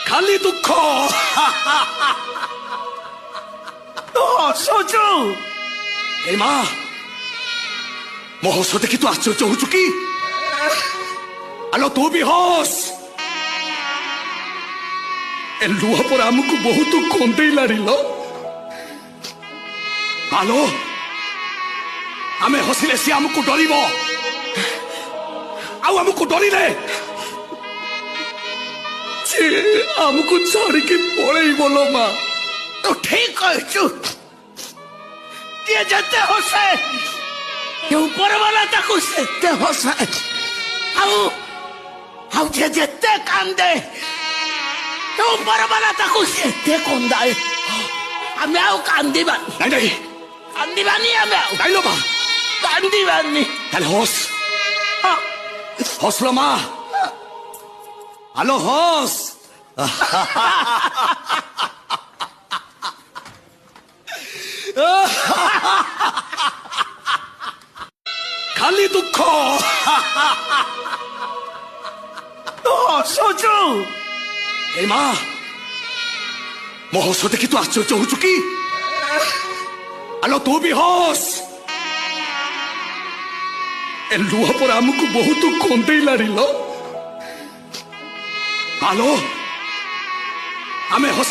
ଖାଲି ଦୁଃଖ ହସୁଛୁ ଏ ମା ମୋ ହସ ଦେଖି ତୁ ଆଶ୍ଚର୍ଯ୍ୟ ହଉଛୁ କି? ଆଲୋ ତୁ ବି ହସ। ଏ ଲୁହ ପରେ ଆମକୁ ବହୁତ କନ୍ଦେଇଲାଣି ଲୋ। ଆଲୋ ଆମେ ହସିଲେ ସିଏ ଆମକୁ ଡରିବ, ଆଉ ଆମକୁ ଡରିଲେ ଆମକୁ ଛାଡିକି ପଳେଇବ ଲୋ ମା। ତୁ ଠିକ କହିଛୁ। ଯିଏ ଯେତେ ହସେ ଉପରବାଲା ତାକୁ ସେତେ ହସାଏ, ଆଉ ଯିଏ ଯେତେ କାନ୍ଦେ ଉପରବାଲା ତାକୁ ସେତେ କନ୍ଦାଏ। ଆମେ ଆଉ କାନ୍ଦିବାନି। ନାଇଁ ନାଇଁ କାନ୍ଦିବାନି, ଆମେ ଆଉ ନାଇଁ ଲୋ ମା କାନ୍ଦିବାନି। ତାହେଲେ ହସ ହସ ଲୋ ମା। ଆଲୋ ହସ। ଖାଲି ଦୁଃଖ ହସୁଛୁ ଏ ମା ମୋ ହସ ଦେଖି ତୁ ଆଶ୍ଚର୍ଯ୍ୟ ହଉଛୁ କି? ଆଲୋ ତୁ ବି ହସ। ଏ ଲୁହ ପରେ ଆମକୁ ବହୁତ କନ୍ଦେଇଲାଣି ଲୋ। ଆଲୋ ଆମେ ହସ